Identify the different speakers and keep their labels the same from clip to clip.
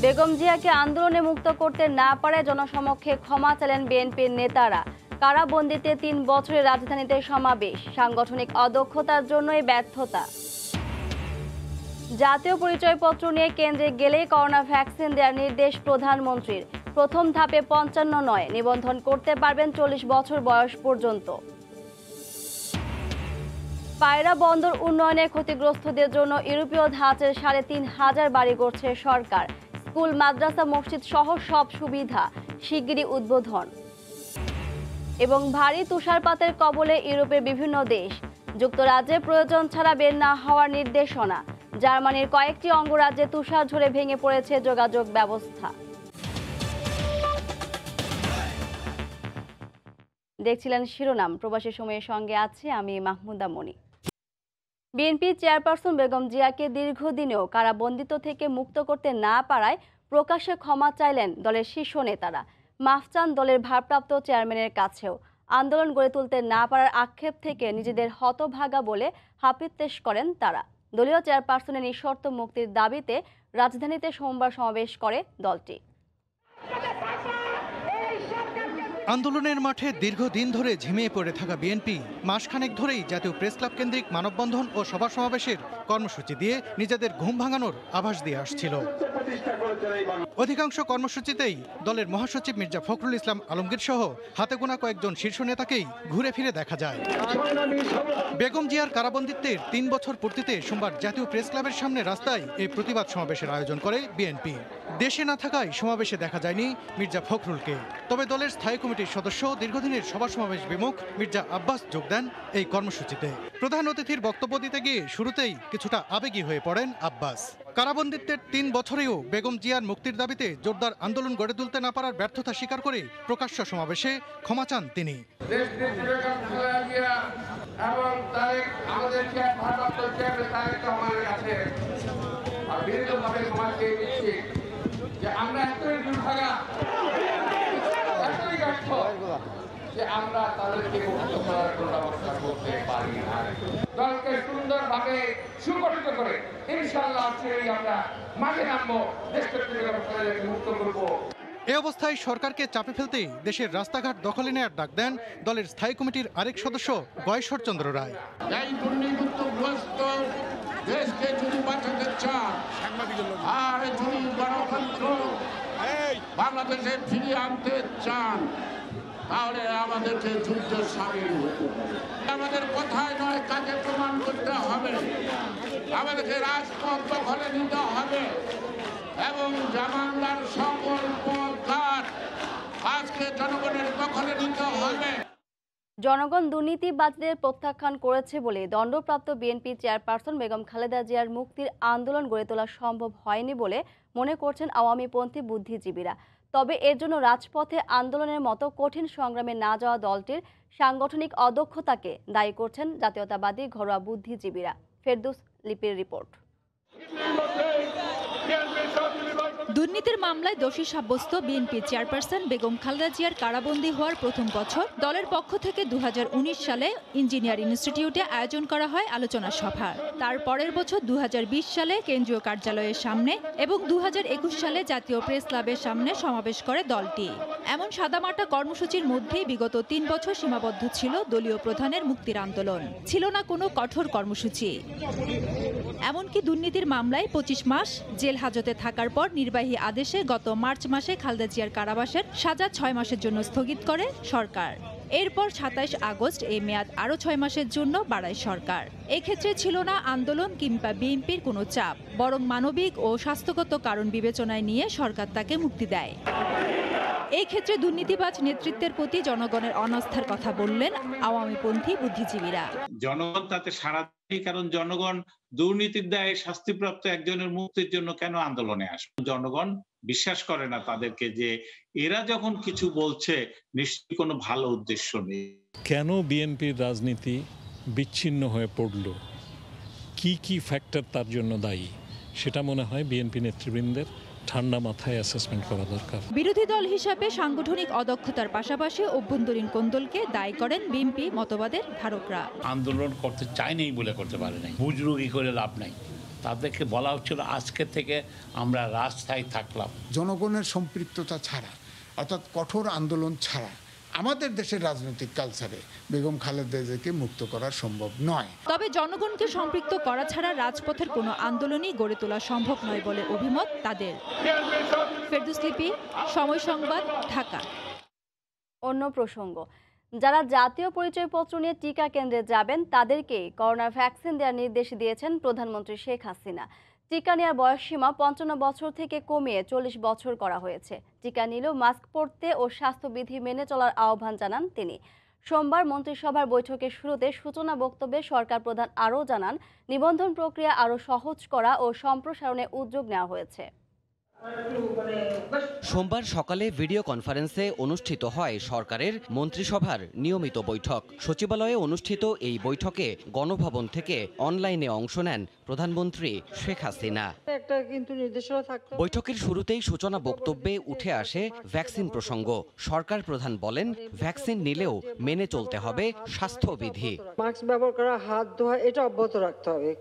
Speaker 1: বেগম জিয়াকে আন্দোলনে মুক্ত করতে না পারায় জনসমক্ষে ক্ষমা চাইলেন বিএনপির নেতারা। কারাবন্দিতে ৩ বছরের রাজধানীতে সমাবেশ, সাংগঠনিক অদক্ষতার জন্যই ব্যর্থতা। জাতীয় পরিচয়পত্র নিয়ে কেন্দ্রে গেলেই করোনা ভ্যাকসিন দেওয়ার নির্দেশ প্রধানমন্ত্রীর। প্রথম ধাপে ৫৫ নয়, নিবন্ধন করতে পারবেন ৪০ বছর বয়স পর্যন্ত। পায়রা বন্দর উন্নয়নে ক্ষতিগ্রস্তদের জন্য ইউরোপীয় ধাঁচের ৩,৫০০ বাড়ি করছে সরকার। স্কুল, মাদ্রাসা, মসজিদ সহ সব সুবিধা শিগগিরই উদ্বোধন। এবং ভারী তুষারপাতের কবলে ইউরোপের বিভিন্ন দেশ, যুক্তরাজ্যে প্রয়োজন ছাড়া বের না হওয়ার নির্দেশনা। জার্মানির কয়েকটি অঙ্গরাজ্যে তুষার ঝড়ে ভেঙে পড়েছে যোগাযোগ ব্যবস্থা। দেখছিলেন শিরোনাম। প্রবাসী সময়ের সঙ্গে আছে আমি মাহমুদা মনি। বিএনপি চেয়ারপারসন বেগম জিয়াকে দীর্ঘদিনেও কারাবন্দিত থেকে মুক্ত করতে না পারায় প্রকাশ্যে ক্ষমা চাইলেন দলের শীর্ষ নেতারা। মাফ চান দলের ভারপ্রাপ্ত চেয়ারম্যানের কাছেও। আন্দোলন গড়ে তুলতে না পারার আক্ষেপ থেকে নিজেদের হতভাগা বলে হাপিত্যেশ করেন তারা। দলীয় চেয়ারপারসনের নিঃশর্ত মুক্তির দাবিতে রাজধানীতে সোমবার সমাবেশ করে দলটি।
Speaker 2: আন্দোলনের মাঠে দীর্ঘদিন ধরে ঝিমিয়ে পড়ে থাকা বিএনপি মাসখানেক ধরেই জাতীয় প্রেস ক্লাব কেন্দ্রিক মানববন্ধন ও সভা সমাবেশের কর্মসূচি দিয়ে নিজেদের ঘুম ভাঙানোর আভাস দিয়ে আসছিল। অধিকাংশ কর্মসূচিতেই দলের মহাসচিব মির্জা ফখরুল ইসলাম আলমগীর সহ হাতে গোনা কয়েকজন শীর্ষ নেতাকেই ঘুরে ফিরে দেখা যায়। বেগম জিয়ার কারাবন্দিত্বের ৩ বছর পূর্তিতে সোমবার জাতীয় প্রেস ক্লাবের সামনে রাস্তায় এই প্রতিবাদ সমাবেশের আয়োজন করে বিএনপি। দেশে না থাকায় সমাবেশে দেখা যায়নি মির্জা ফখরুলকে। তবে দলের স্থায়ী কমিটির সদস্য দীর্ঘদিনের সভা সমাবেশ বিমুখ মির্জা আব্বাস যোগ দেন এই কর্মসূচিতে। প্রধান অতিথির বক্তব্য দিতে গিয়ে শুরুতেই কিছুটা আবেগী হয়ে পড়েন আব্বাস। কারাবন্দিত্বের ৩ বছরেও বেগম জিয়ার মুক্তির দাবিতে জোরদার আন্দোলন গড়ে তুলতে না পারার ব্যর্থতা স্বীকার করে প্রকাশ্য সমাবেশে ক্ষমা চান তিনি।
Speaker 3: আমরা তাদেরকে মুক্ত করার কোনো ব্যবস্থা করতে পারি না। দলকে সুন্দরভাবে সুগঠিত করে ইনশাআল্লাহ আমরা মাঠে নামবো, দেশকে মুক্ত করবো।
Speaker 2: এই অবস্থায় সরকারকে চাপে ফেলতে দেশের রাস্তাঘাট দখলে নেওয়ার ডাক দেন দলের স্থায়ী কমিটির আরেক সদস্য গয়েশ্বরচন্দ্র রায়।
Speaker 4: এই দুর্নীতিগ্রস্ত দেশকে যদি বাঁচাতে চান আর যদি গণতন্ত্র বাংলাদেশে ফিরিয়ে আনতে চান তাহলে আমাদেরকে যুদ্ধ সামিল হতে হবে। আমাদের কথায় নয়, কাজে প্রমাণ করতে হবে। আমাদেরকে রাজপথ দখলে নিতে হবে এবং জামানদার সকল পথঘাট আজকে জনগণের দখলে নিতে হবে।
Speaker 1: জনগণ দুর্নীতিবাজদের প্রত্যাখ্যান করেছে বলে দণ্ডপ্রাপ্ত বিএনপি চেয়ারপারসন বেগম খালেদা জিয়ার মুক্তির আন্দোলন গড়ে তোলা সম্ভব হয়নি বলে মনে করছেন আওয়ামীপন্থী বুদ্ধিজীবীরা। তবে এর জন্য রাজপথে আন্দোলনের মতো কঠিন সংগ্রামে না যাওয়া দলটির সাংগঠনিক অদক্ষতাকে দায়ী করছেন জাতীয়তাবাদী ঘরোয়া বুদ্ধিজীবীরা। ফেরদৌস লিপির রিপোর্ট।
Speaker 5: দুর্নীতির মামলায় দোষী সাব্যস্ত বিএনপি চেয়ারপারসন বেগম খালেদা জিয়ার কারাবন্দী হওয়ার প্রথম বছর দলের পক্ষ থেকে ২০১৯ সালে ইঞ্জিনিয়ার ইনস্টিটিউটে আয়োজন করা হয় আলোচনা সভা। তার পরের বছর ২০২০ সালে কেন্দ্রীয় কার্যালয়ের সামনে এবং ২০২১ সালে জাতীয় প্রেস ক্লাবের সামনে সমাবেশ করে দলটি। এমন সাদামাটা কর্মসূচির মধ্যেই বিগত ৩ বছর সীমাবদ্ধ ছিল দলীয় প্রধানের মুক্তির আন্দোলন। ছিল না কোনো কঠোর কর্মসূচি। এমনকি দুর্নীতির মামলায় ২৫ মাস জেল হাজতে থাকার পর নির্বাহী আদেশে গত মার্চ মাসে খালেদা জিয়ার কারাবাসের সাজা ৬ মাসের জন্য স্থগিত করে সরকার। এরপর ২৭ আগস্ট এই মেয়াদ আরও ৬ মাসের জন্য বাড়ায় সরকার। এক্ষেত্রে ছিল না আন্দোলন কিংবা বিএনপির কোনো চাপ, বরং মানবিক ও স্বাস্থ্যগত কারণ বিবেচনায় নিয়ে সরকার তাকে মুক্তি দেয়। এই ক্ষেত্রে দুর্নীতিবাজ নেতৃত্বের প্রতি জনগণের অনাস্থার কথা বললেন আওয়ামীপন্থী বুদ্ধিজীবীরা।
Speaker 6: জনগণ তাতে সাড়া দেয়, কারণ জনগণ দুর্নীতির দায়ে শাস্তিপ্রাপ্ত একজনের মুক্তির জন্য কেন আন্দোলনে আসবে? জনগণ বিশ্বাস করে না তাদেরকে, যে এরা যখন কিছু বলছে নিশ্চয়ই কোনো ভালো উদ্দেশ্য নেই।
Speaker 7: কেন বিএনপির রাজনীতি বিচ্ছিন্ন হয়ে পড়ল, কি কি ফ্যাক্টর তার জন্য দায়ী, সেটা মনে হয় বিএনপি নেতৃবৃন্দের ঠান্ডা মাথায় অ্যাসেসমেন্ট করা দরকার।
Speaker 5: বিরোধী দল হিসাবে সাংগঠনিক অদক্ষতার পাশাপাশি অভ্যন্তরীণ কোন্দলকে দায়ী করেন বিএনপি মতবাদের ধারকরা।
Speaker 8: আন্দোলন করতে চায় নাই বলে করতে পারে নাই, বুজরুগি করে লাভ নাই। তাদেরকে বলা হচ্ছিল আজকে থেকে আমরা রাস্তায় থাকলাম।
Speaker 4: জনগণের সম্পৃক্ততা ছাড়া, অর্থাৎ কঠোর আন্দোলন ছাড়া আমাদের দেশের রাজনৈতিক কালচারে বেগম খালেদা জিয়াকে মুক্ত করা সম্ভব নয়।
Speaker 5: তবে জনগণকে সম্পৃক্ত করা ছাড়া রাজপথের কোনো আন্দোলনই গড়ে তোলা সম্ভব নয় বলে অভিমত তাদের। ফেরদৌস লিপি, সময় সংবাদ, ঢাকা।
Speaker 1: অন্য প্রসঙ্গ, যারা জাতীয় পরিচয়পত্র নিয়ে টিকা কেন্দ্রে যাবেন তাদেরকে করোনা ভ্যাকসিন দেওয়ার নির্দেশ দিয়েছেন প্রধানমন্ত্রী শেখ হাসিনা। টিকা নেওয়ার বয়সসীমা 55 বছর থেকে কমিয়ে 40 বছর করা হয়েছে। টিকা নিলেও মাস্ক পরতে ও স্বাস্থ্যবিধি মেনে চলার আহ্বান জানান তিনি। সোমবার মন্ত্রিসভার বৈঠকের শুরুতে সূচনা বক্তব্যে সরকার প্রধান আরও জানান, নিবন্ধন প্রক্রিয়া আরও সহজ করা ও সম্প্রসারণে উদ্যোগ নেওয়া হয়েছে।
Speaker 9: সোমবার সকালে ভিডিও কনফারেন্সে অনুষ্ঠিত হয় সরকারের মন্ত্রিসভার নিয়মিত বৈঠক। সচিবালয়ে অনুষ্ঠিত এই বৈঠকে গণভবন থেকে অনলাইনে অংশ নেন প্রধানমন্ত্রী শেখ হাসিনা। বৈঠকের শুরুতেই সূচনা বক্তব্যে উঠে আসে ভ্যাকসিন প্রসঙ্গ। সরকার প্রধান বলেন, ভ্যাকসিন নিলেও মেনে চলতে হবে স্বাস্থ্যবিধি।
Speaker 10: মাস্ক ব্যবহার করা, হাত ধোয়া, এটা অব্যাহত রাখতে হবে।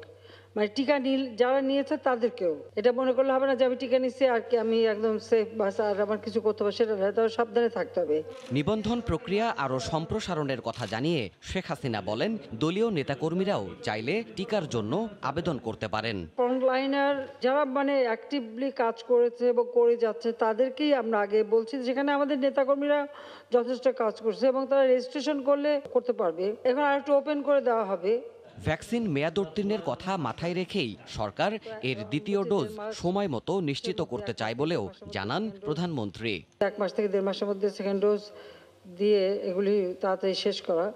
Speaker 10: মানে টিকা যারা নিয়েছে তাদেরকেও এটা মনে করলে হবে না যে আমি টিকা নিচ্ছি আর কি আমি একদম সেফ বাস আর আমার কিছু করতে হবে, সেটা সাবধানে থাকতে হবে।
Speaker 9: নিবন্ধন প্রক্রিয়া আরও সম্প্রসারণের কথা জানিয়ে শেখ হাসিনা বলেন, দলীয় নেতাকর্মীরাও চাইলে টিকার জন্য আবেদন করতে পারেন।
Speaker 10: ফ্রন্টলাইনার যারা মানে অ্যাক্টিভলি কাজ করেছে এবং করে যাচ্ছে তাদেরকেই আমরা আগে বলছি, যেখানে আমাদের নেতাকর্মীরা যথেষ্ট কাজ করছে এবং তারা রেজিস্ট্রেশন করতে পারবে। এখন আর একটু ওপেন করে দেওয়া হবে।
Speaker 9: ভ্যাকসিন মেয়াদোত্তীর্ণের কথা মাথায় রেখেই সরকার এর দ্বিতীয় ডোজ সময় মতো নিশ্চিত করতে চায় বলেও জানান প্রধানমন্ত্রী।
Speaker 10: 1 মাস থেকে 1.5 মাসের মধ্যে সেকেন্ড ডোজ দিয়ে এগুলি তাড়াতাড়ি শেষ করা,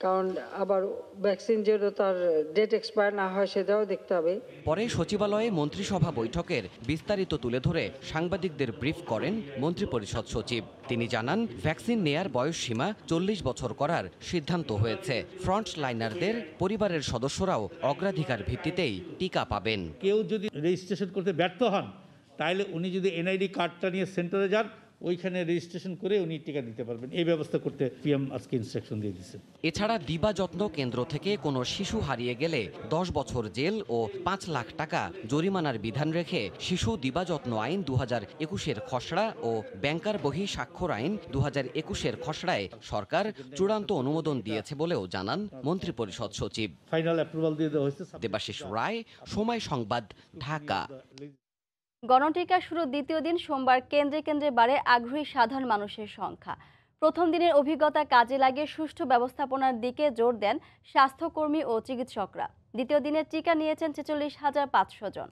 Speaker 10: কারণ আবার ভ্যাকসিন যেহেতু তার ডেট এক্সপায়ার না হয় সেটাও দেখতে হবে।
Speaker 9: পরে সচিবালয়ে মন্ত্রিসভা বৈঠকের বিস্তারিত তুলে ধরে সাংবাদিকদের ব্রিফ করেন মন্ত্রিপরিষদ সচিব। তিনি জানান, ভ্যাকসিন নেয়ার বয়সসীমা 40 বছর করার সিদ্ধান্ত হয়েছে। ফ্রন্ট লাইনারদের পরিবারের সদস্যরাও অগ্রাধিকার ভিত্তিতেই টিকা পাবেন।
Speaker 11: কেউ যদি রেজিস্ট্রেশন করতে ব্যর্থ হন, তাহলে উনি যদি এনআইডি কার্ডটা নিয়ে সেন্টারে যান, ওইখানে রেজিস্ট্রেশন করে উনি টিকা দিতে পারবেন। এই ব্যবস্থা করতে পিএম আজকে ইনস্ট্রাকশন দিয়ে দিয়েছেন।
Speaker 9: এছাড়া দিবা যত্ন কেন্দ্র থেকে কোনো শিশু হারিয়ে গেলে 10 বছর জেল ও 5 লাখ টাকা জরিমানার বিধান রেখে শিশু দিবা যত্ন আইন 2021-এর খসড়া ও ব্যাংকার বহি স্বাক্ষর আইন 2021-এর খসড়ায় সরকার চূড়ান্ত অনুমোদন দিয়েছে বলেও জানান মন্ত্রিপরিষদ সচিব।
Speaker 11: ফাইনাল অ্যাপ্রুভাল দিয়ে দেওয়া হয়েছে।
Speaker 9: দেবাশিস রায়, সময় সংবাদ, ঢাকা।
Speaker 1: গণটিকা শুরু দ্বিতীয় দিন সোমবার কেন্দ্রে কেন্দ্রে বাড়ে আগ্রহী সাধারণ মানুষের সংখ্যা। প্রথম দিনের অভিজ্ঞতা কাজে লাগিয়ে সুষ্ঠু ব্যবস্থাপনার দিকে জোর দেন স্বাস্থ্যকর্মী ও চিকিৎসকরা। দ্বিতীয় দিনে টিকা নিয়েছেন 46,500 জন।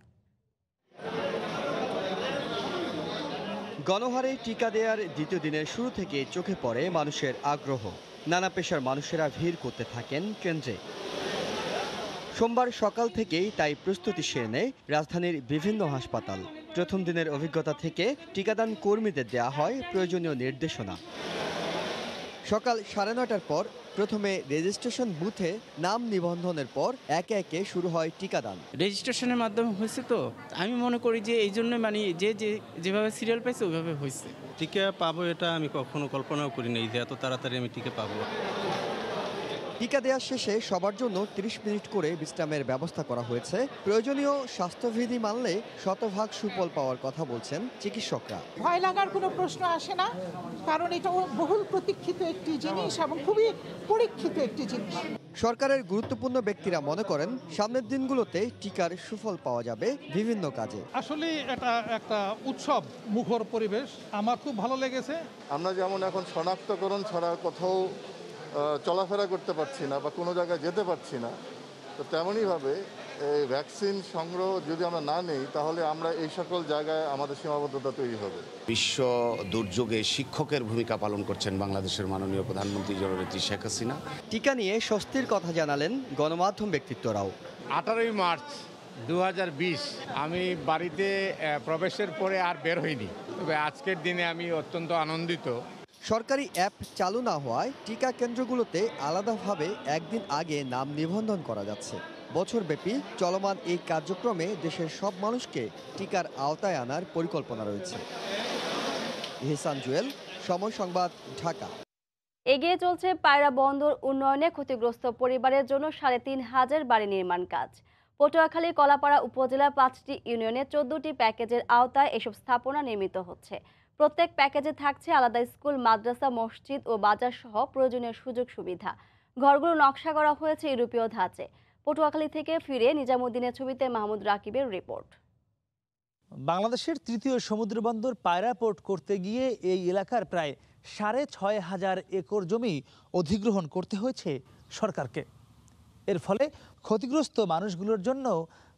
Speaker 12: গণহারে টিকা দেওয়ার দ্বিতীয় দিনের শুরু থেকে চোখে পড়ে মানুষের আগ্রহ। নানা পেশার মানুষেরা ভিড় করতে থাকেন কেন্দ্রে। সোমবার সকাল থেকেই তাই প্রস্তুতি সেরে নেয় রাজধানীর বিভিন্ন হাসপাতাল। প্রথম দিনের অভিজ্ঞতা থেকে টিকাদান কর্মীদের দেয়া হয় প্রয়োজনীয় নির্দেশনা। সকাল 9:30টার পর প্রথমে রেজিস্ট্রেশন বুথে নাম নিবন্ধনের পর একে একে শুরু হয় টিকাদান।
Speaker 13: রেজিস্ট্রেশনের মাধ্যমে হয়েছে, তো আমি মনে করি যে এই জন্য মানে যেভাবে সিরিয়াল পাইছে ওইভাবে হয়েছে।
Speaker 14: টিকা পাবো এটা আমি কখনো কল্পনাও করিনি যে এত তাড়াতাড়ি আমি টিকা পাবো।
Speaker 12: টিকা দেওয়া শেষে সবার জন্য 30 মিনিট করে বিশ্রামের ব্যবস্থা করা হয়েছে। প্রয়োজনীয় স্বাস্থ্যবিধি মানলে শতভাগ সুফল পাওয়ার কথা বলছেন চিকিৎসকরা।
Speaker 15: ভয় লাগার কোনো প্রশ্ন আসে না, কারণ এটা বহুল প্রতীক্ষিত একটি জিনিস এবং খুবই পরীক্ষিত একটি জিনিস।
Speaker 12: সরকারের গুরুত্বপূর্ণ ব্যক্তিরা মনে করেন সামনের দিনগুলোতে টিকার সুফল পাওয়া যাবে বিভিন্ন কাজে।
Speaker 16: আসলে এটা একটা উৎসব মুখর পরিবেশ, আমার খুব ভালো লেগেছে।
Speaker 17: আমরা যেমন এখন শনাক্তকরণ ছাড়া কোথাও চলাফেরা করতে পারছি না বা কোনো জায়গায় যেতে পারছি না, তো তেমনইভাবে এই ভ্যাকসিন সংগ্রহ যদি আমরা না নেই তাহলে আমরা এই সকল জায়গায় আমাদের সীমাবদ্ধতা তৈরি হবে।
Speaker 18: বিশ্ব দুর্যোগে শিক্ষকের ভূমিকা পালন করছেন বাংলাদেশের মাননীয় প্রধানমন্ত্রী জননেত্রী শেখ হাসিনা।
Speaker 12: টিকা নিয়ে স্বস্তির কথা জানালেন গণমাধ্যম ব্যক্তিত্বরাও।
Speaker 19: 18 মার্চ 2020 আমি বাড়িতে প্রবেশের পরে আর বের হইনি, তবে আজকের দিনে আমি অত্যন্ত আনন্দিত।
Speaker 12: সরকারি অ্যাপ চালু না হওয়ায় টিকা কেন্দ্রগুলোতে আলাদাভাবে একদিন আগে নাম নিবন্ধন করা যাচ্ছে। বছরব্যাপী চলমান এই কার্যক্রমে দেশের সব মানুষকে টিকার আওতায় আনার পরিকল্পনা রয়েছে। ইহসান জুয়েল, সময় সংবাদ, ঢাকা।
Speaker 1: এগিয়ে চলছে পায়রা বন্দর উন্নয়নে ক্ষতিগ্রস্ত পরিবারের জন্য 3,500 বাড়ি নির্মাণ কাজ। পটুয়াখালী কলাপাড়া উপজেলার 5টি ইউনিয়নে 14টি প্যাকেজের আওতায় এসব স্থাপনা নির্মিত হচ্ছে। প্রত্যেক প্যাকেজে থাকছে আলাদা স্কুল, মাদ্রাসা, মসজিদ ও বাজার সহ প্রয়োজনীয় সুযোগ সুবিধা। ঘরগুলো নকশা করা হয়েছে ইউরোপীয় ধাঁচে। পটুয়াখালী থেকে ফিরে নিজামুদ্দিনের ছবিতে মাহমুদ রাকিবের রিপোর্ট।
Speaker 20: বাংলাদেশের তৃতীয় সমুদ্রবন্দর পায়রা পোর্ট করতে গিয়ে এই এলাকার প্রায় 6,500 একর জমি অধিগ্রহণ করতে হয়েছে সরকারকে। এর ফলে ক্ষতিগ্রস্ত মানুষগুলোর জন্য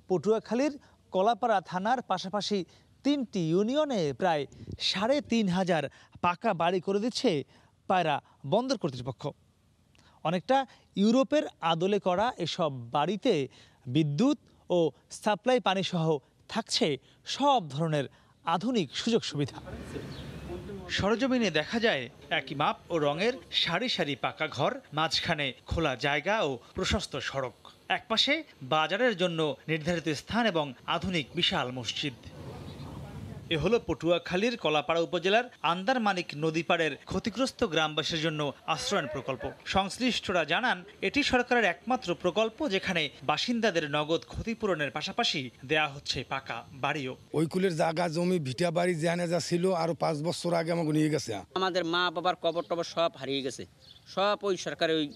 Speaker 20: পটুয়াখালীর কলাপাড়া থানার পাশাপাশি 3টি ইউনিয়নে প্রায় 3,500 পাকা বাড়ি করে দিচ্ছে পায়রা বন্দর কর্তৃপক্ষ। অনেকটা ইউরোপের আদলে করা এসব বাড়িতে বিদ্যুৎ ও সাপ্লাই পানি সহ থাকছে সব ধরনের আধুনিক সুযোগ সুবিধা। সরজমিনে দেখা যায় একই মাপ ও রঙের সারি সারি পাকা ঘর, মাঝখানে খোলা জায়গা ও প্রশস্ত সড়ক, একপাশে বাজারের জন্য নির্ধারিত স্থান এবং আধুনিক বিশাল মসজিদ। এ হলো পটুয়াখালীর কলাপাড়া উপজেলার আন্দারমানিক নদী পাড়ের ক্ষতিগ্রস্ত গ্রামবাসীর জন্য আশ্রয়ণ প্রকল্প। সংশ্লিষ্টরা জানান, এটি সরকারের একমাত্র প্রকল্প যেখানে বাসিন্দাদের নগদ ক্ষতিপূরণের পাশাপাশি দেয়া হচ্ছে পাকা বাড়িও।
Speaker 21: ওই কুলের জায়গা জমি ভিটা বাড়ি যেখানে যা ছিল আরো 5 বছর আগে আমাকে নিয়ে গেছে।
Speaker 22: আমাদের মা বাবার কবর টবর সব হারিয়ে গেছে, সব ওই সরকারের ওই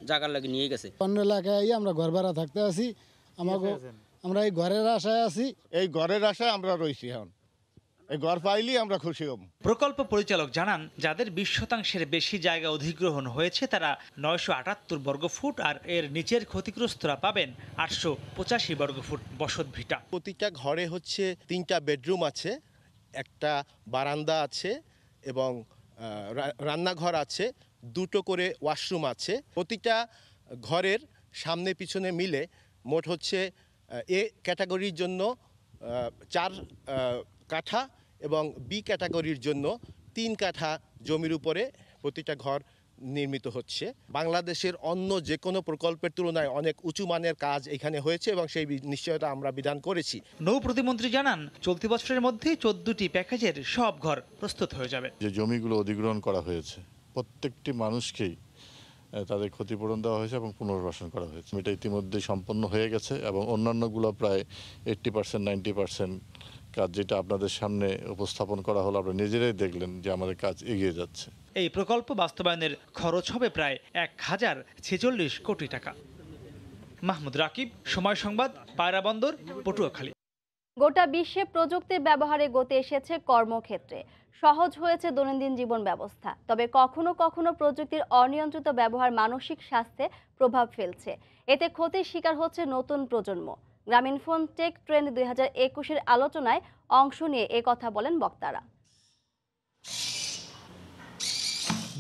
Speaker 22: জায়গার লাগে নিয়ে গেছে।
Speaker 23: অন্য এলাকায় আমরা ঘর ভাড়া থাকতে আছি, আমরা এই ঘরের আশায় আছি।
Speaker 24: এই ঘরের আশায় আমরা রয়েছি। এখন এই ঘর পাইলি আমরা খুশি হব।
Speaker 20: প্রকল্প পরিচালক জানান, যাদের 20% বেশি জায়গা অধিগ্রহণ হয়েছে তারা 978 বর্গফুট আর এর নিচের ক্ষতিগ্রস্তরা পাবেন 885 বর্গফুট বসত ভিটা।
Speaker 25: প্রতিটা ঘরে হচ্ছে 3টা বেডরুম আছে, একটা বারান্দা আছে এবং রান্নাঘর আছে, 2টো করে ওয়াশরুম আছে। প্রতিটা ঘরের সামনে পিছনে মিলে মোট হচ্ছে এ ক্যাটাগরির জন্য 4 কাঠা এবং বি ক্যাটাগরির জন্য 3 কাঠা জমির উপরে প্রতিটা ঘর নির্মিত হচ্ছে। বাংলাদেশের অন্য যে কোনো প্রকল্পের তুলনায় অনেক উঁচু মানের কাজ এখানে হয়েছে এবং সেই নিশ্চয়তা আমরা বিধান করেছি।
Speaker 20: নৌ প্রতিমন্ত্রী জানান, চলতি বছরের মধ্যে 14টি প্যাকেজের সব ঘর প্রস্তুত হয়ে যাবে।
Speaker 17: যে জমিগুলো অধিগ্রহণ করা হয়েছে প্রত্যেকটি মানুষকেই তাদের ক্ষতিপূরণ দেওয়া হয়েছে এবং পুনর্বাসন করা হয়েছে। এটা ইতিমধ্যে সম্পন্ন হয়ে গেছে এবং অন্যান্যগুলো প্রায় 80% 90% কাজ যেটা আপনাদের সামনে উপস্থাপন করা হলো, আপনারা নিজেরাই দেখলেন যে আমাদের কাজ এগিয়ে যাচ্ছে।
Speaker 20: এই প্রকল্প বাস্তবায়নের খরচ হবে প্রায় 1046 কোটি টাকা। মাহমুদ রাকিব, সময় সংবাদ, পায়রা বন্দর, পটুয়াখালী।
Speaker 1: গোটা বিশ্বে প্রযুক্তির ব্যবহারে গতি এসেছে কর্মক্ষেত্রে, সহজ হয়েছে দৈনন্দিন জীবন ব্যবস্থা। তবে কখনো কখনো প্রযুক্তির অনিয়ন্ত্রিত ব্যবহার মানসিক স্বাস্থ্যে প্রভাব ফেলছে। এতে ক্ষতির শিকার হচ্ছে নতুন প্রজন্ম। গ্রামীণফোন টেক ট্রেন্ড 2021-এর আলোচনায় অংশ নিয়ে কথা বলেন বক্তারা।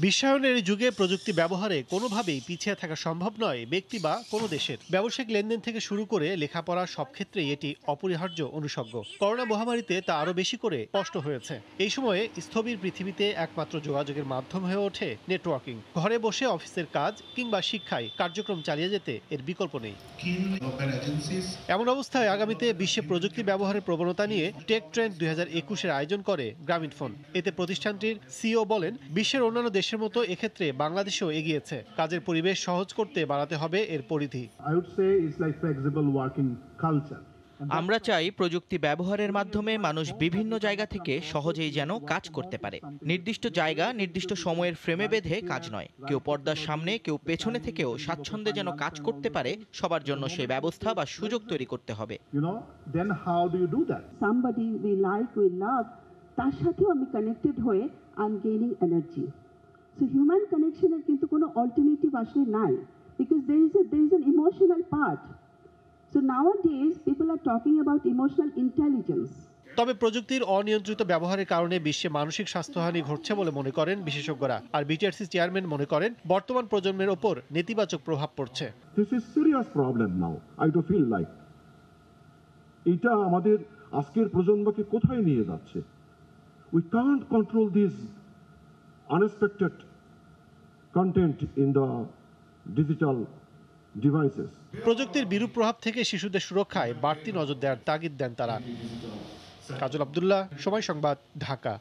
Speaker 26: বিশ্বায়নের যুগে প্রযুক্তি ব্যবহারে কোনোভাবেই পিছিয়ে থাকা সম্ভব নয় ব্যক্তি বা কোনো দেশের। ব্যবসায়িক লেনদেন থেকে শুরু করে লেখাপড়া সব ক্ষেত্রেই এটি অপরিহার্য অনুষঙ্গ। করোনা মহামারীতে তা আরও বেশি করে স্পষ্ট হয়েছে। এই সময়ে স্থবির পৃথিবীতে একমাত্র যোগাযোগের মাধ্যম হয়ে ওঠে নেটওয়ার্কিং। ঘরে বসে অফিসের কাজ কিংবা শিক্ষায় কার্যক্রম চালিয়ে যেতে এর বিকল্প নেই। এমন অবস্থায় আগামীতে বিশ্বে প্রযুক্তি ব্যবহারের প্রবণতা নিয়ে টেক ট্রেন্ড 2021-এর আয়োজন করে গ্রামীণফোন। এতে প্রতিষ্ঠানটির সিইও বলেন, বিশ্বের অন্যান্য দেশের মতো এক্ষেত্রে বাংলাদেশও এগিয়েছে। কাজের পরিবেশ সহজ করতে বাড়াতে হবে এর পরিধি।
Speaker 27: আমরা চাই প্রযুক্তি ব্যবহারের মাধ্যমে মানুষ বিভিন্ন জায়গা থেকে সহজেই যেন কাজ করতে পারে। নির্দিষ্ট জায়গা, নির্দিষ্ট সময়ের ফ্রেমে বেঁধে কাজ নয়। কেউ পর্দার সামনে, কেউ পেছনে থেকেও স্বাচ্ছন্দ্যে যেন কাজ করতে পারে, সবার জন্য সেই ব্যবস্থা বা সুযোগ তৈরি করতে হবে।
Speaker 28: তার সাথেও আমি কানেক্টেড হয়ে I am gaining energy. So human কানেকশনের কিন্তু কোনো অল্টারনেটিভ আসলে নাই, because there is an emotional part. So nowadays people are talking about emotional intelligence.
Speaker 26: তবে প্রযুক্তির অনিয়ন্ত্রিত ব্যবহারের কারণে বিশ্বে মানসিক স্বাস্থ্যহানি ঘটছে বলে মনে করেন বিশেষজ্ঞরা। আর বিটিআরসি চেয়ারম্যান মনে করেন, বর্তমান প্রজন্মের ওপর নেতিবাচক প্রভাব পড়ছে।
Speaker 29: This is serious problem now. I do feel like এটা আমাদের আজকের প্রজন্মকে কোথায় নিয়ে যাচ্ছে? We can't control this unexpected content in the digital devices.
Speaker 26: প্রযুক্তির বিরূপ প্রভাব থেকে শিশুদের সুরক্ষায় বাড়তি নজর দেওয়ার তাগিদ দেন তারা। কাজল আব্দুল্লাহ, সময় সংবাদ, ঢাকা।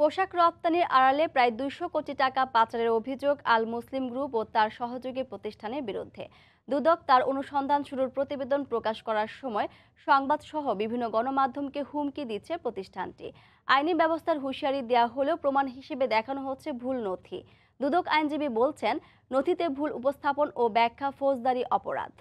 Speaker 1: পোশাক রপ্তানির আড়ালে প্রায় 200 কোটি টাকা পাচারের অভিযোগ আল মুসলিম গ্রুপ ও তার সহযোগী প্রতিষ্ঠানের বিরুদ্ধে। দুদক তার অনুসন্ধান শুরুর প্রতিবেদন প্রকাশ করার সময় সংবাদসহ বিভিন্ন গণমাধ্যমকে হুমকি দিচ্ছে প্রতিষ্ঠানটি। আইনি ব্যবস্থার হুঁশিয়ারি দেওয়া হলেও প্রমাণ হিসেবে দেখানো হচ্ছে ভুল নথি। দুদক আইনজীবী বলছেন, নথিতে ভুল উপস্থাপন ও ব্যাখ্যা ফৌজদারি অপরাধ।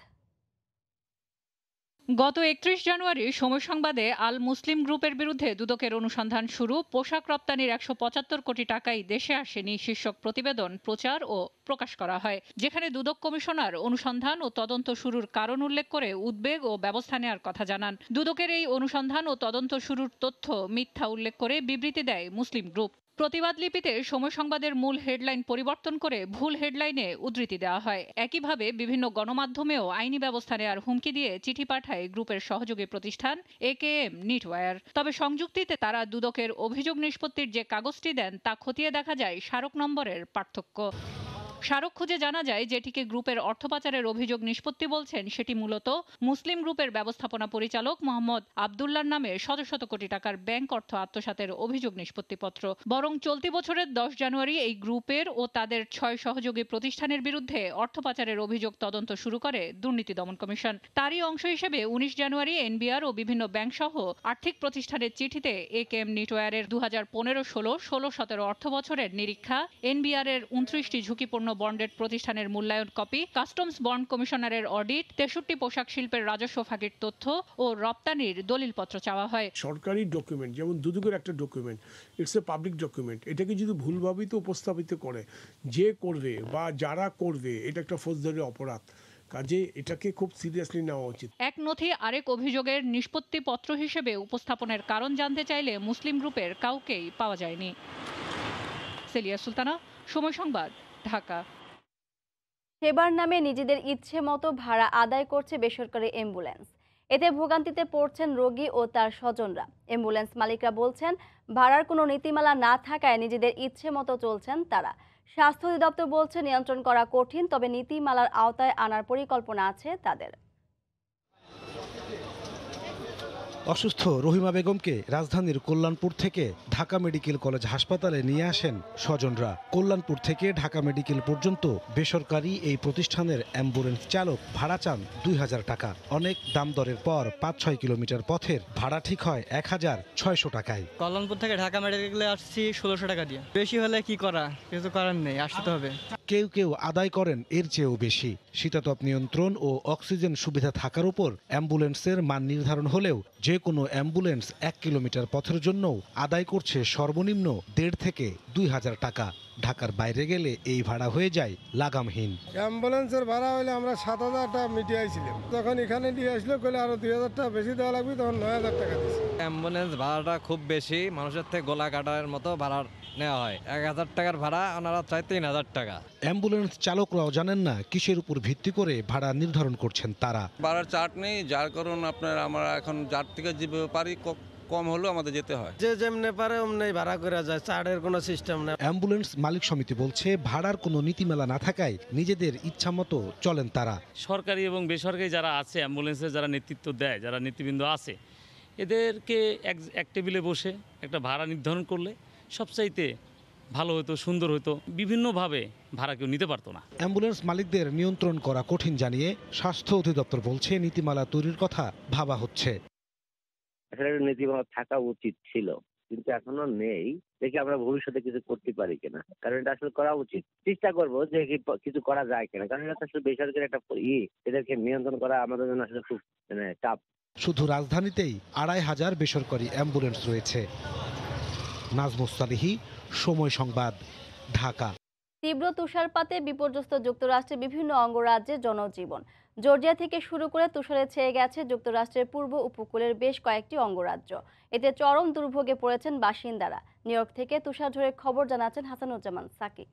Speaker 2: গত 31 জানুয়ারি সময় সংবাদে আল মুসলিম গ্রুপের বিরুদ্ধে দুদকের অনুসন্ধান শুরু, পোশাক রপ্তানির 175 কোটি টাকাই দেশে আসেনি শীর্ষক প্রতিবেদন প্রচার ও প্রকাশ করা হয়, যেখানে দুদক কমিশনার অনুসন্ধান ও তদন্ত শুরুর কারণ উল্লেখ করে উদ্বেগ ও ব্যবস্থা নেওয়ার কথা জানান। দুদকের এই অনুসন্ধান ও তদন্ত শুরুর তথ্য মিথ্যা উল্লেখ করে বিবৃতি দেয় মুসলিম গ্রুপ। প্রতিবাদ লিপিতে সময় সংবাদের মূল হেডলাইন পরিবর্তন করে ভুল হেডলাইনে উদ্ধৃতি দেওয়া হয়। একইভাবে বিভিন্ন গণমাধ্যমেও আইনি ব্যবস্থা নেওয়ার হুমকি দিয়ে চিঠি পাঠায় গ্রুপের সহযোগী প্রতিষ্ঠান AKM নিটওয়্যার। তবে সংযুক্তিতে তারা দুদকের অভিযোগ নিষ্পত্তির যে কাগজটি দেন তা খতিয়ে দেখা যায় স্মারক নম্বরের পার্থক্য। স্মারক খুঁজে জানা যায় যেটিকে গ্রুপের অর্থ পাচারের অভিযোগ নিষ্পত্তি বলছেন সেটি মূলত মুসলিম গ্রুপের ব্যবস্থাপনা পরিচালক মোহাম্মদ আব্দুল্লাহর নামে শত শত কোটি টাকার ব্যাংক অর্থ আত্মসাতের অভিযোগ নিষ্পত্তিপত্র। বরং চলতি বছরের 10 জানুয়ারি এই গ্রুপের ও তাদের 6 সহযোগী প্রতিষ্ঠানের বিরুদ্ধে অর্থ পাচারের অভিযোগ তদন্ত শুরু করে দুর্নীতি দমন কমিশন। তারই অংশ হিসেবে 19 জানুয়ারি NBR ও বিভিন্ন ব্যাংক সহ আর্থিক প্রতিষ্ঠানের চিঠিতে AKM নিটওয়্যারের 2015-16, 16-17 অর্থ বছরের নিরীক্ষা, NBR এর 29টি ঝুঁকিপূর্ণ বন্ডেড প্রতিষ্ঠানের মূল্যায়ন কপি, কাস্টমস বন্ড কমিশনারের অডিট, 63টি পোশাক শিল্পের রাজস্ব ফাঁকির তথ্য ও রপ্তানির দলিলপত্র চাওয়া হয়।
Speaker 3: সরকারি ডকুমেন্ট যেমন দুদকের একটা document, it's a public document, এটাকে যদি ভুলভাবিত উপস্থাপিত করে যে করবে বা যারা করবে, এটা একটা ফৌজদারি অপরাধ। কাজে এটাকে খুব সিরিয়াসলি নেওয়া উচিত।
Speaker 2: এক নথি আরেক অভিযোগের নিষ্পত্তি পত্র হিসেবে উপস্থাপনের কারণ জানতে চাইলে মুসলিম গ্রুপের কাউকেই পাওয়া যায়নি। সেলিয়া সুলতানা, সময় সংবাদ, ঢাকা।
Speaker 1: সেবার নামে নিজেদের ইচ্ছে মতো ভাড়া আদায় করছে বেসরকারি অ্যাম্বুলেন্স। এতে ভোগান্তিতে পড়ছেন রোগী ও তার স্বজনরা। অ্যাম্বুলেন্স মালিকরা বলছেন, ভাড়ার কোনো নীতিমালা না থাকায় নিজেদের ইচ্ছে মতো চলছেন তারা। স্বাস্থ্য অধিদপ্তর বলছে, নিয়ন্ত্রণ করা কঠিন, তবে নীতিমালার আওতায় আনার পরিকল্পনা আছে তাদের।
Speaker 4: অসুস্থ রহিমা বেগমকে রাজধানীর কল্যাণপুর থেকে ঢাকা মেডিকেল কলেজ হাসপাতালে নিয়ে আসেন স্বজনরা। কল্যাণপুর থেকে ঢাকা মেডিকেল পর্যন্ত বেসরকারি এই প্রতিষ্ঠানের অ্যাম্বুলেন্স চালক ভাড়া চান 2000 টাকা। অনেক দাম দরের পর 5-6 কিলোমিটার পথের ভাড়া ঠিক হয় 1600 টাকায়।
Speaker 5: কল্যাণপুর থেকে ঢাকা মেডিকেলে আসছি 1600 টাকা দিয়ে। বেশি হলে কি করা, কিছু করার নেই, আসতে হবে।
Speaker 4: কেউ কেউ আদায় করেন এর চেয়েও বেশি। শীতাতপ নিয়ন্ত্রণ ও অক্সিজেন সুবিধা থাকার উপর অ্যাম্বুলেন্সের মান নির্ধারণ হলেও যে কোনো অ্যাম্বুলেন্স 1 কিলোমিটার পথের জন্য আদায় করছে সর্বনিম্ন 1.5 থেকে 2000 টাকা। ঢাকার বাইরে গেলে এই ভাড়া হয়ে যায় লাগামহীন।
Speaker 21: অ্যাম্বুলেন্সের ভাড়া হলে আমরা 7000 টাকা মিটিয়েছিলাম, তখন এখানে নিয়ে আসলো কইলে আরো 2000 টাকা বেশি দেওয়া লাগবে, তখন 9000 টাকা দিয়েছি।
Speaker 6: অ্যাম্বুলেন্স ভাড়াটা খুব বেশি, মানুষের থেকে গোলা কাটার মতো ভাড়া নেওয়া হয়। 1000 টাকার ভাড়া ওনারা চায় 3000 টাকা।
Speaker 4: অ্যাম্বুলেন্স চালকরাও জানেন না কিসের উপর ভিত্তি করে ভাড়া নির্ধারণ করছেন তারা।
Speaker 7: ভাড়ার চার্ট নেই, যার কারণ আপনার আমরা এখন যার থেকে যেভাবে পারি কম হলেও আমাদের যেতে হয়।
Speaker 5: যে যেমনে পারে অমনি ভাড়া করে যায়, চার্টের কোনো সিস্টেম নেই।
Speaker 4: অ্যাম্বুলেন্স মালিক সমিতি বলছে, ভাড়ার কোনো নীতিমালা না থাকায় নিজেদের ইচ্ছা মতো চলেন তারা।
Speaker 8: সরকারি এবং বেসরকারি যারা আছে, অ্যাম্বুলেন্সের যারা নেতৃত্ব দেয়, যারা নেতৃবৃন্দ আছে, এদেরকে এক টেবিলে বসে একটা ভাড়া নির্ধারণ করলে সবচাইতে ভালো হতো, সুন্দর হতো। বিভিন্নভাবে ভাড়া কেউ নিতে পারতো না।
Speaker 4: অ্যাম্বুলেন্স মালিকদের নিয়ন্ত্রণ করা কঠিন জানিয়ে স্বাস্থ্য অধিদপ্তর বলছে, নীতিমালা তৈরির কথা ভাবা হচ্ছে।
Speaker 10: আসলে নীতিমালা থাকা উচিত ছিল, কিন্তু এখনো নেই। দেখি আমরা ভবিষ্যতে কিছু করতে পারি কিনা, কারণ এটা আসলে করা উচিত। চেষ্টা করবো যে কিছু করা যায় কিনা, কারণ এটা আসলে বেসরকারি একটা এদেরকে নিয়ন্ত্রণ করা আমাদের জন্য আসলে খুব চাপ।
Speaker 4: শুধু রাজধানীতেই 2500 বেসরকারি অ্যাম্বুলেন্স রয়েছে। নাজমুস সালিহি, সময় সংবাদ, ঢাকা।
Speaker 1: তীব্র তুষারপাতে বিপর্যস্ত যুক্তরাষ্ট্রের বিভিন্ন অঙ্গরাজ্যে জনজীবন। জর্জিয়া থেকে শুরু করে তুষারে ছেয়ে গেছে যুক্তরাষ্ট্রের পূর্ব উপকূলের বেশ কয়েকটি অঙ্গরাজ্য। এতে চরম দুর্ভোগে পড়েছেন বাসিন্দারা। নিউ ইয়র্ক থেকে তুষারঝড়ের খবর জানাচ্ছেন হাসানুজ্জামান সাকি।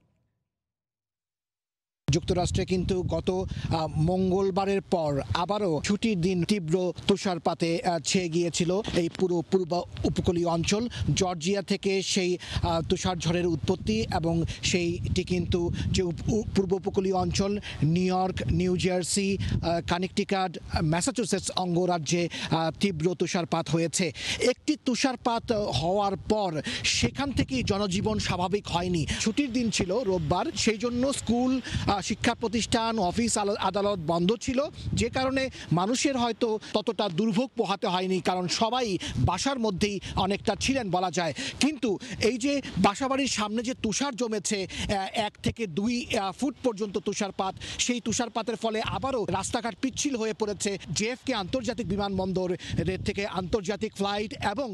Speaker 9: যুক্তরাষ্ট্রে কিন্তু গত মঙ্গলবারের পর আবারও ছুটির দিন তীব্র তুষারপাতে ছেয়ে গিয়েছিল এই পুরো পূর্ব উপকূলীয় অঞ্চল। জর্জিয়া থেকে সেই তুষারঝড়ের উৎপত্তি এবং সেইটি কিন্তু যে পূর্ব উপকূলীয় অঞ্চল New York, New Jersey, Connecticut, Massachusetts অঙ্গরাজ্যে তীব্র তুষারপাত হয়েছে। একটি তুষারপাত হওয়ার পর সেখান থেকেই জনজীবন স্বাভাবিক হয়নি। ছুটির দিন ছিল রোববার, সেই জন্য স্কুল, শিক্ষা প্রতিষ্ঠান, অফিস আদালত বন্ধ ছিল, যে কারণে মানুষের হয়তো ততটা দুর্ভোগ পোহাতে হয়নি, কারণ সবাই বাসার মধ্যেই অনেকটা ছিলেন বলা যায়। কিন্তু এই যে বাসাবাড়ির সামনে যে তুষার জমেছে 1 থেকে 2 ফুট পর্যন্ত তুষারপাত, সেই তুষারপাতের ফলে আবারও রাস্তাঘাট পিচ্ছিল হয়ে পড়েছে। জেএফকে আন্তর্জাতিক বিমানবন্দর থেকে আন্তর্জাতিক ফ্লাইট এবং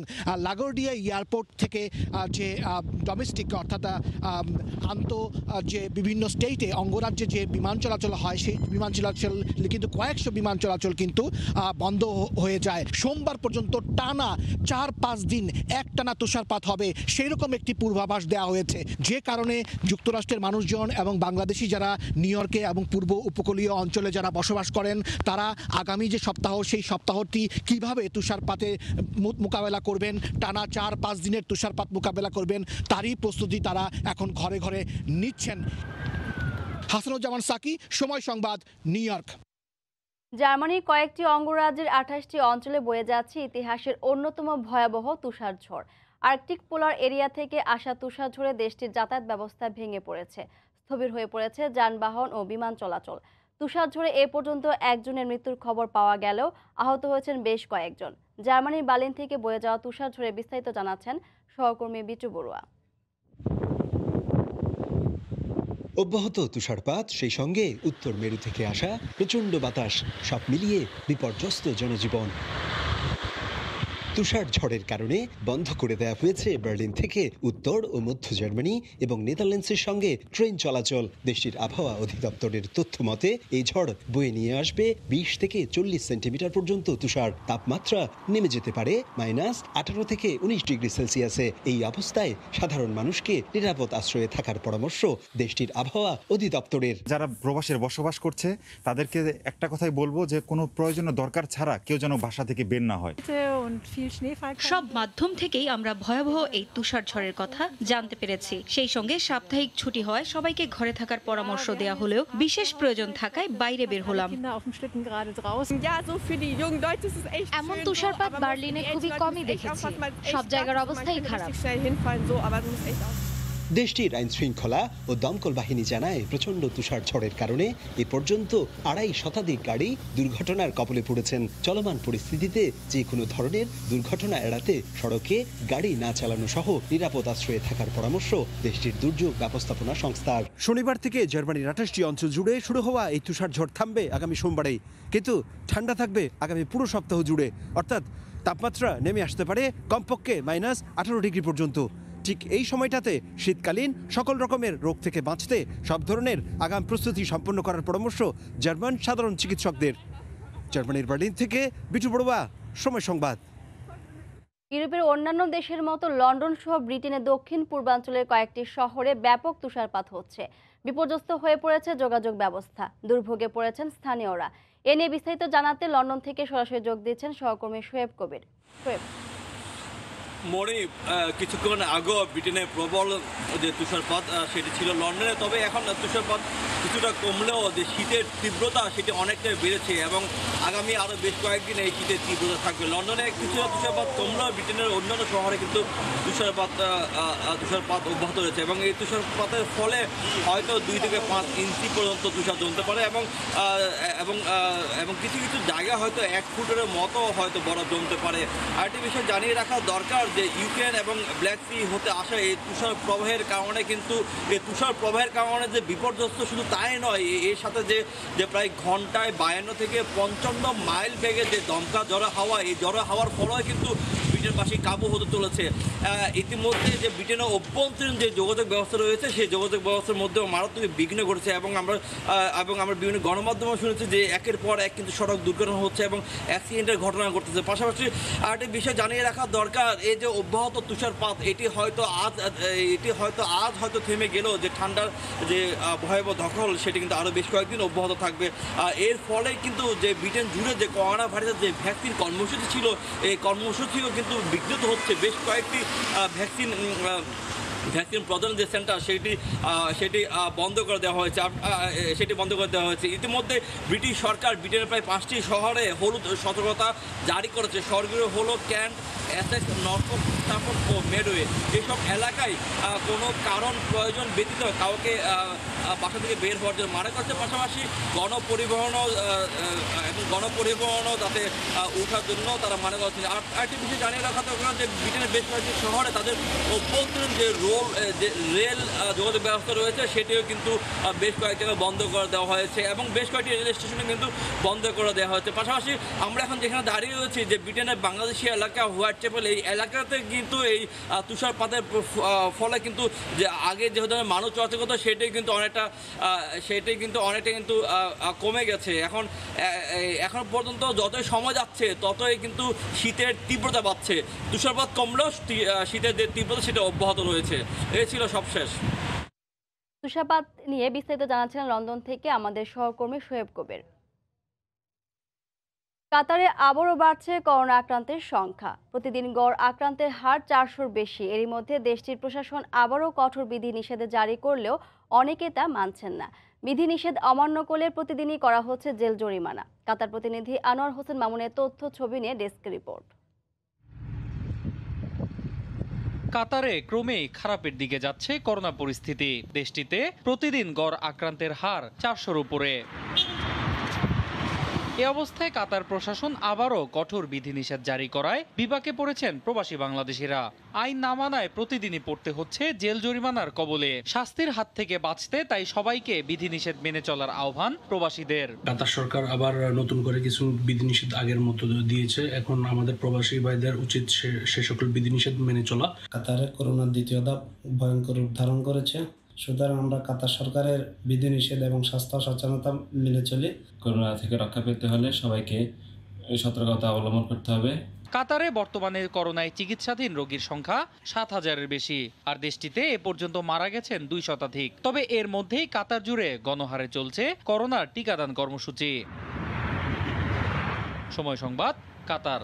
Speaker 9: লাগোর্ডিয়া এয়ারপোর্ট থেকে যে ডোমেস্টিক অর্থাৎ যে বিভিন্ন স্টেটে অঙ্গরাজ্যে যে বিমান চলাচল হয়, সেই বিমান চলাচল কিন্তু কয়েকশো বিমান চলাচল কিন্তু বন্ধ হয়ে যায়। সোমবার পর্যন্ত টানা 4-5 দিন একটানা তুষারপাত হবে সেই রকম একটি পূর্বাভাস দেওয়া হয়েছে, যে কারণে যুক্তরাষ্ট্রের মানুষজন এবং বাংলাদেশি যারা নিউ ইয়র্কে এবং পূর্ব উপকূলীয় অঞ্চলে যারা বসবাস করেন, তারা আগামী যে সপ্তাহ, সেই সপ্তাহটি কিভাবে তুষারপাতে মোকাবেলা করবেন, টানা 4-5 দিনের তুষারপাত মোকাবেলা করবেন, তারই প্রস্তুতি তারা এখন ঘরে ঘরে নিচ্ছেন। হাসানুজ্জামান সাকি, সময় সংবাদ, নিউ ইয়র্ক।
Speaker 1: জার্মানির কয়েকটি অঙ্গরাজ্যের 28টি অঞ্চলে বয়ে যাচ্ছে ইতিহাসের অন্যতম ভয়াবহ তুষারঝড়। আর্কটিক পোলার এরিয়া থেকে আসা তুষারঝড়ে দেশটির যাতায়াত ব্যবস্থা ভেঙে পড়েছে, স্থবির হয়ে পড়েছে যানবাহন ও বিমান চলাচল। তুষারঝড়ে এ পর্যন্ত একজনের মৃত্যুর খবর পাওয়া গেলেও আহত হয়েছেন বেশ কয়েকজন। জার্মানির বার্লিন থেকে বয়ে যাওয়া তুষারঝড়ে বিস্তারিত জানাচ্ছেন সহকর্মী বিটু বড়ুয়া।
Speaker 11: অব্যাহত তুষারপাত, সেই সঙ্গে উত্তর মেরু থেকে আসা প্রচণ্ড বাতাস, সব মিলিয়ে বিপর্যস্ত জনজীবন। তুষার ঝড়ের কারণে বন্ধ করে দেওয়া হয়েছে বার্লিন থেকে উত্তর ও মধ্য জার্মানি এবং নেদারল্যান্ডসের সঙ্গে ট্রেন চলাচল। দেশটির আবহাওয়া অধিদপ্তরের তথ্য মতে এই ঝড় বয়ে নিয়ে আসবে 20 থেকে 40 সেন্টিমিটার পর্যন্ত তুষার। তাপমাত্রা নেমে যেতে পারে -18 থেকে 19 ডিগ্রি সেলসিয়াসে। এই অবস্থায় সাধারণ মানুষকে নিরাপদ আশ্রয়ে থাকার পরামর্শ দেশটির আবহাওয়া অধিদপ্তরের।
Speaker 12: যারা প্রবাসে বসবাস করছে তাদেরকে একটা কথাই বলবো যে কোনো প্রয়োজনীয় দরকার ছাড়া কেউ যেন বাসা থেকে বের না হয়।
Speaker 13: সব মাধ্যম থেকেই আমরা ভয়াবহ এই তুষারঝড়ের কথা জানতে পেরেছি। সেই সঙ্গে সাপ্তাহিক ছুটি হয় সবাইকে ঘরে থাকার পরামর্শ দেওয়া হলেও বিশেষ প্রয়োজন থাকায় বাইরে বের হলাম।
Speaker 14: এমন তুষারপাত বার্লিনে খুবই কমই দেখেছি, সব জায়গার অবস্থাই খারাপ।
Speaker 11: দেশটির আইন শৃঙ্খলা ও দমকল বাহিনী জানায় প্রচণ্ড তুষার ঝড়ের কারণে এ পর্যন্ত 2.5 শতাধিক গাড়ি দুর্ঘটনার কবলে পড়েছেন। চলমান পরিস্থিতিতে যে কোনো ধরনের দুর্ঘটনা এড়াতে সড়কে গাড়ি না চালানো সহ নিরাপদ আশ্রয়ে থাকার পরামর্শ দেশটির দুর্যোগ ব্যবস্থাপনা সংস্থার। শনিবার থেকে জার্মানির 28টি অঞ্চল জুড়ে শুরু হওয়া এই তুষার ঝড় থামবে আগামী সোমবারেই, কিন্তু ঠান্ডা থাকবে আগামী পুরো সপ্তাহ জুড়ে। অর্থাৎ তাপমাত্রা নেমে আসতে পারে কমপক্ষে -18 ডিগ্রি পর্যন্ত। ঠিক এই সময়টাতে শীতকালীন সকল রকমের রোগ থেকে বাঁচতে সব ধরনের আগাম প্রস্তুতি সম্পন্ন করার পরামর্শ জার্মান সাধারণ চিকিৎসকদের। জার্মানির বার্লিন থেকে বিটু বড়ুয়া, সময় সংবাদ।
Speaker 1: ইউরোপের অন্যান্য দেশের মতো লন্ডন সহ ব্রিটেনের দক্ষিণ পূর্বাঞ্চলের কয়েকটি শহরে ব্যাপক তুষারপাত হচ্ছে। বিপর্যস্ত হয়ে পড়েছে যোগাযোগ ব্যবস্থা, দুর্ভোগে পড়েছেন স্থানীয়রা। এ নিয়ে বিস্তারিত জানাতে লন্ডন থেকে সরাসরি যোগ দিচ্ছেন সহকর্মী শোয়েব কবির। শোয়েব,
Speaker 15: মনে কিছুক্ষণ আগেও ব্রিটেনের প্রবল যে তুষারপাত সেটি ছিল লন্ডনে, তবে এখন তুষারপাত কিছুটা কমলেও যে শীতের তীব্রতা সেটি অনেকটাই বেড়েছে এবং আগামী আরও বেশ কয়েকদিন এই শীতের তীব্রতা থাকবে। লন্ডনে কিছুটা তুষারপাত কমলেও ব্রিটেনের অন্যান্য শহরে কিন্তু তুষারপাত অব্যাহত রয়েছে এবং এই তুষারপাতের ফলে হয়তো 2 থেকে 5 ইঞ্চি পর্যন্ত তুষার জমতে পারে এবং এবং এবং কিছু কিছু জায়গা হয়তো 1 ফুটের মতো হয়তো বরফ জমতে পারে। আরেকটি বিষয় জানিয়ে রাখা দরকার যে ইউক্রেন এবং ব্ল্যাক সি হতে আসা এই তুষার প্রবাহের কারণে কিন্তু এই তুষার প্রবাহের কারণে যে বিপর্যস্ত শুধু তাই নয়, এর সাথে যে প্রায় ঘন্টায় 52 থেকে 55 মাইল বেগে যে দমকা ঝড়ো হাওয়া, এই ঝড়ো হাওয়ার ফলে কিন্তু ব্রিটেনবাসী কাবু হতে চলেছে। ইতিমধ্যে যে ব্রিটেনের অভ্যন্তরীণ যে যোগাযোগ ব্যবস্থা রয়েছে সেই যোগাযোগ ব্যবস্থার মধ্যেও মারাত্মক বিঘ্ন ঘটেছে এবং আমরা বিভিন্ন গণমাধ্যমে শুনেছি যে একের পর এক কিন্তু সড়ক দুর্ঘটনা হচ্ছে এবং অ্যাক্সিডেন্টের ঘটনা ঘটতেছে। পাশাপাশি আরেকটি বিষয় জানিয়ে রাখা দরকার, এই যে অব্যাহত তুষারপাত এটি হয়তো আজ থেমে গেলেও যে ঠান্ডার যে ভয়াবহ দখল সেটি কিন্তু আরও বেশ কয়েকদিন অব্যাহত থাকবে। এর ফলে কিন্তু যে ব্রিটেন জুড়ে যে করোনা ভাইরাসের যে ভ্যাকসিন কর্মসূচি ছিল এই কর্মসূচিও কিন্তু বিঘ্নিত হচ্ছে। বেশ কয়েকটি ভ্যাকসিন প্রদানের যে সেন্টার সেটি বন্ধ করে দেওয়া হয়েছে। ইতিমধ্যে ব্রিটিশ সরকার ব্রিটেনের প্রায় 5টি শহরে হলুদ সতর্কতা জারি করেছে। শহরগুলো হলো ক্যান্ট, এসেক্স, নরফোক, স্টাফোর্ড ও মেডওয়ে। এইসব এলাকায় কোনো কারণ প্রয়োজন ব্যতীত কাউকে বাসা থেকে বের হওয়ার জন্য মানা করছে। পাশাপাশি গণপরিবহনও যাতে ওঠার জন্য তারা মানা করছে। আর আরেকটি বিষয় জানিয়ে রাখা দরকার যে ব্রিটেনের বেশ কয়েকটি শহরে তাদের অভ্যন্তরীণ যে রেল যোগাযোগ ব্যবস্থা রয়েছে সেটিও কিন্তু বেশ কয়েক জায়গায় বন্ধ করে দেওয়া হয়েছে এবং বেশ কয়েকটি রেল স্টেশনে কিন্তু বন্ধ করে দেওয়া হয়েছে। পাশাপাশি আমরা এখন যেখানে দাঁড়িয়ে রয়েছি যে ব্রিটেনের বাংলাদেশি এলাকা হোয়াইট চ্যাপেল, এই এলাকাতে কিন্তু এই তুষারপাতের ফলে কিন্তু যে আগে যে ধরনের মানুষ চলাচল করতো সেটাই কিন্তু অনেকটা কিন্তু কমে গেছে। এখন পর্যন্ত যতই সময় যাচ্ছে ততই কিন্তু শীতের তীব্রতা বাড়ছে। তুষারপাত কমলেও শীতের যে তীব্রতা সেটা অব্যাহত রয়েছে। এই ছিল সবশেষ।
Speaker 1: তুষারপাত নিয়ে বিস্তারিত জানাচ্ছিলেন লন্ডন থেকে আমাদের সহকর্মী শোয়েব কবির। কাতারে আবারও বাড়ছে করোনা আক্রান্তের সংখ্যা। প্রতিদিন গড় আক্রান্তের হার 400-র বেশি। এরই মধ্যে দেশটির প্রশাসন আবারও কঠোর বিধিনিষেধ জারি করলেও অনেকে তা মানছেন না। বিধিনিষেধ অমান্য করলে প্রতিদিনই করা হচ্ছে জেল জরিমানা। কাতার প্রতিনিধি আনোয়ার হোসেন মামুনের তথ্য ছবি নিয়ে ডেস্ক রিপোর্ট।
Speaker 16: কাতারে ক্রমেই খারাপের দিকে যাচ্ছে করোনা পরিস্থিতি। দেশটিতে প্রতিদিন গড় আক্রান্তের হার 400-র উপরে। এ অবস্থায় কাতার প্রশাসন আবারও কঠোর বিধিনিষেধ জারি করায় বিপাকে পড়েছেন প্রবাসী বাংলাদেশিরা। আইন না মানায় প্রতিদিনই পড়তে হচ্ছে জেল জরিমানার কবলে। শাস্তির হাত থেকে বাঁচতে তাই সবাইকে বিধিনিষেধ মেনে চলার আহ্বান প্রবাসীদের।
Speaker 17: কাতার সরকার আবার নতুন করে কিছু বিধিনিষেধ আগের মতো দিয়েছে। এখন আমাদের প্রবাসী ভাইদের উচিত সে সকল বিধিনিষেধ মেনে চলা।
Speaker 18: কাতারে করোনার দ্বিতীয় ধাপ ভয়ঙ্কর রূপ ধারণ করেছে, সুতরাং আমরা কাতার সরকারের বিধিনিষেধ এবং স্বাস্থ্য সচেতনতা মেনে চলি।
Speaker 19: করোনা থেকে রক্ষা পেতে হলে সবাইকে সতর্কতা অবলম্বন করতে হবে।
Speaker 16: কাতারে বর্তমানে করোনায় চিকিৎসাধীন রোগীর সংখ্যা 7,000-এর বেশি, আর দেশটিতে এ পর্যন্ত মারা গেছেন 2 শতাধিক। তবে এর মধ্যেই কাতার জুড়ে গণহারে চলছে করোনার টিকাদান কর্মসূচি। সময় সংবাদ, কাতার।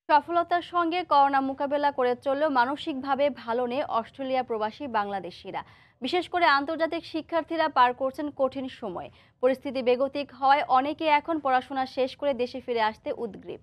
Speaker 1: সফলতার সঙ্গে করোনা মোকাবেলা করে চললেও মানসিকভাবে ভালো নেই অস্ট্রেলিয়া প্রবাসী বাংলাদেশিরা। বিশেষ করে আন্তর্জাতিক শিক্ষার্থীরা পার করছেন কঠিন সময়। পরিস্থিতি বেগতিক হওয়ায় অনেকে এখন পড়াশোনা শেষ করে দেশে ফিরে আসতে উদ্গ্রীব।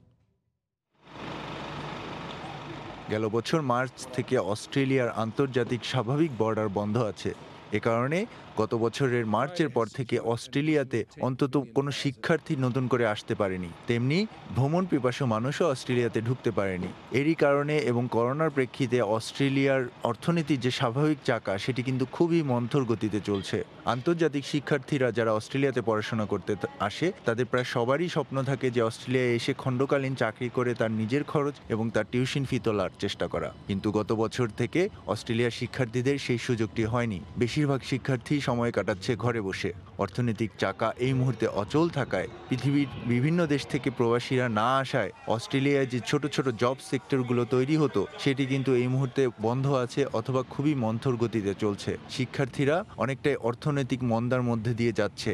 Speaker 20: গেল বছর মার্চ থেকে অস্ট্রেলিয়ার আন্তর্জাতিক স্বাভাবিক বর্ডার বন্ধ আছে। এ কারণে গত বছরের মার্চের পর থেকে অস্ট্রেলিয়াতে অন্তত কোনো শিক্ষার্থী নতুন করে আসতে পারেনি, তেমনি ভ্রমণ পিপাসু মানুষও অস্ট্রেলিয়াতে ঢুকতে পারেনি। এরই কারণে এবং করোনার প্রেক্ষিতে অস্ট্রেলিয়ার অর্থনীতির যে স্বাভাবিক চাকা সেটি কিন্তু খুবই মন্থর গতিতে চলছে। আন্তর্জাতিক শিক্ষার্থীরা যারা অস্ট্রেলিয়াতে পড়াশোনা করতে আসে তাদের প্রায় সবারই স্বপ্ন থাকে যে অস্ট্রেলিয়ায় এসে খণ্ডকালীন চাকরি করে তার নিজের খরচ এবং তার টিউশন ফি তোলার চেষ্টা করা। কিন্তু গত বছর থেকে অস্ট্রেলিয়ার শিক্ষার্থীদের সেই সুযোগটি হয়নি। বেশিরভাগ শিক্ষার্থী সময় কাটাচ্ছে ঘরে বসে। অর্থনৈতিক চাকা এই মুহূর্তে অচল থাকায় পৃথিবীর বিভিন্ন দেশ থেকে প্রবাসীরা না আসায় অস্ট্রেলিয়ায় যে ছোট ছোট জব সেক্টরগুলো তৈরি হতো সেটি কিন্তু এই মুহূর্তে বন্ধ আছে অথবা খুবই মন্থর গতিতে চলছে। শিক্ষার্থীরা অনেকটাই অর্থনৈতিক মন্দার মধ্যে দিয়ে যাচ্ছে।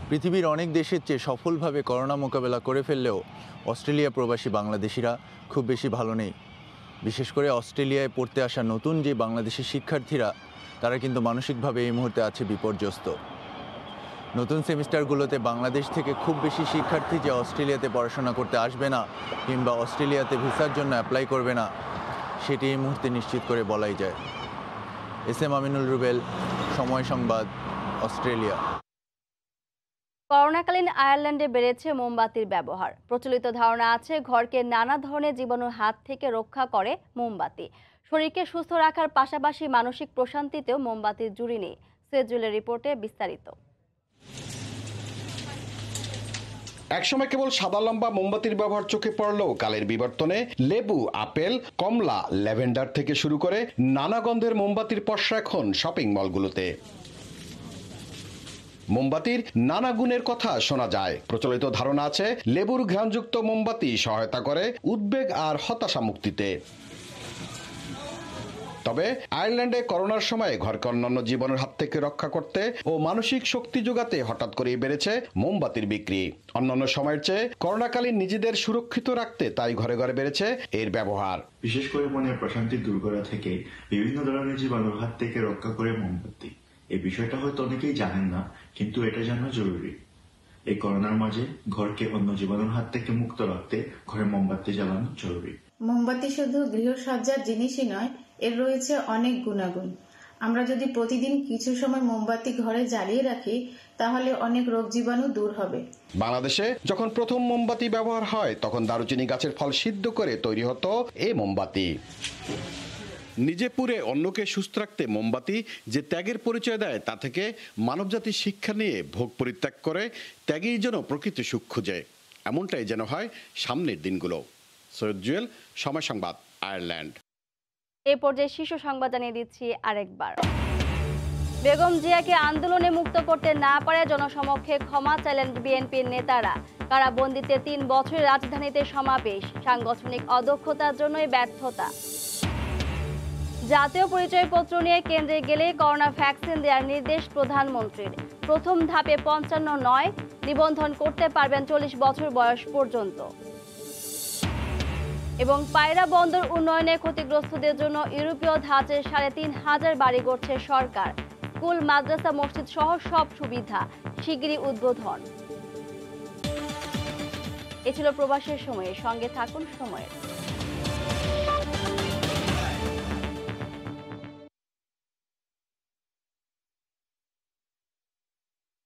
Speaker 20: পৃথিবীর অনেক দেশের চেয়ে সফলভাবে করোনা মোকাবেলা করে ফেললেও অস্ট্রেলিয়া প্রবাসী বাংলাদেশিরা খুব বেশি ভালো নেই। বিশেষ করে অস্ট্রেলিয়ায় পড়তে আসা নতুন যে বাংলাদেশি শিক্ষার্থীরা তারা কিন্তু মানসিকভাবে এই মুহূর্তে আছে বিপর্যস্ত। নতুন সেমিস্টারগুলোতে বাংলাদেশ থেকে খুব বেশি শিক্ষার্থী যে অস্ট্রেলিয়াতে পড়াশোনা করতে আসবে না কিংবা অস্ট্রেলিয়াতে ভিসার জন্য অ্যাপ্লাই করবে না সেটি এই মুহূর্তে নিশ্চিত করে বলাই যায়। এস.এম. আমিনুল রুবেল, সময় সংবাদ, অস্ট্রেলিয়া।
Speaker 1: করোনাকালীন আয়ারল্যান্ডে বেড়েছে মোমবাতির ব্যবহার। প্রচলিত ধারণা আছে ঘরকে নানা ধরনের জীবাণুর হাত থেকে রক্ষা করে মোমবাতি। শরীরকে সুস্থ রাখার পাশাপাশি মানসিক প্রশান্তিতেও মোমবাতির জুড়ি নেই। সেজুলের রিপোর্টে বিস্তারিত।
Speaker 3: একসময় কেবল সাদা লম্বা মোমবাতির ব্যবহার চোখে পড়লেও কালের বিবর্তনে লেবু, আপেল, কমলা, ল্যাভেন্ডার থেকে শুরু করে নানা গন্ধের মোমবাতির পসরা এখন শপিং মলগুলোতে। মোমবাতির নানা গুণের কথা শোনা যায়। প্রচলিত ধারণা আছে লেবুর ঘ্রাণযুক্ত মোমবাতি সহায়তা করে উদ্বেগ আর হতাশা মুক্তিতে। তবে আয়ারল্যান্ডে করোনার সময় ঘরকে অন্যান্য জীবনের হাত থেকে রক্ষা করতে ও মানসিক শক্তি যোগাতে হঠাৎ করেই বেড়েছে মোমবাতির বিক্রি। অন্যান্য সময়ের চেয়ে করোনাকালীন নিজেদের সুরক্ষিত রাখতে তাই ঘরে ঘরে বেড়েছে এর ব্যবহার।
Speaker 22: বিশেষ করে মনের প্রশান্তি দূর করা থেকে বিভিন্ন ধরনের জীবাণুর হাত থেকে রক্ষা করে মোমবাতি। এই বিষয়টা হয়তো অনেকেই জানেন না, কিন্তু এটা জানা জরুরি। এই করোনার মাঝে ঘরকে অন্য জীবাণুর হাত থেকে মুক্ত রাখতে ঘরে মোমবাতি জ্বালানো জরুরি।
Speaker 23: মোমবাতি শুধু গৃহসজ্জার জিনিসই নয়, এর রয়েছে অনেক গুণাগুণ। আমরা যদি প্রতিদিন কিছু সময় মোমবাতি ঘরে জ্বালিয়ে রাখি তাহলে অনেক রোগ জীবাণু দূর হবে।
Speaker 3: বাংলাদেশে যখন প্রথম মোমবাতি ব্যবহার হয় তখন দারুচিনি গাছের ফল সিদ্ধ করে তৈরি হতো এই মোমবাতি। নিজে পুড়ে অন্যকে সুস্থ রাখতে মোমবাতি যে ত্যাগের পরিচয় দেয় তা থেকে মানবজাতির শিক্ষা নিয়ে ভোগ পরিত্যাগ করে ত্যাগেই যেন প্রকৃত সুখ খুঁজে, এমনটাই যেন হয় সামনের দিনগুলো। সৈয়দ জুয়েল, সময় সংবাদ, আয়ারল্যান্ড।
Speaker 1: এই পর্যায়ে শীর্ষ সংবাদ জানিয়ে দিচ্ছি আরেকবার। বেগম জিয়াকে আন্দোলনে মুক্ত করতে না পারে জনসমক্ষে ক্ষমা চাইলেন বিএনপির নেতারা। কারাবন্দিতে 3 বছরের রাজধানীতে সমাবেশ, সাংগঠনিক অদক্ষতার জন্যই ব্যর্থতা। জাতীয় পরিচয়পত্র নিয়ে কেন্দ্রে গেলে করোনা ভ্যাকসিন দেওয়ার নির্দেশ প্রধানমন্ত্রীর। প্রথম ধাপে 55 নয়, নিবন্ধন করতে পারবেন 40 বছর বয়স পর্যন্ত। এবং পায়রা বন্দর উন্নয়নে ক্ষতিগ্রস্তদের জন্য ইউরোপীয় ধাঁচের 3500 বাড়ি গড়ছে সরকার। স্কুল, মাদ্রাসা, মসজিদ সহ সব সুবিধা শিগগিরই উদ্বোধন। এ ছিল প্রবাসের সময়ের সঙ্গে থাকুন সময়ের।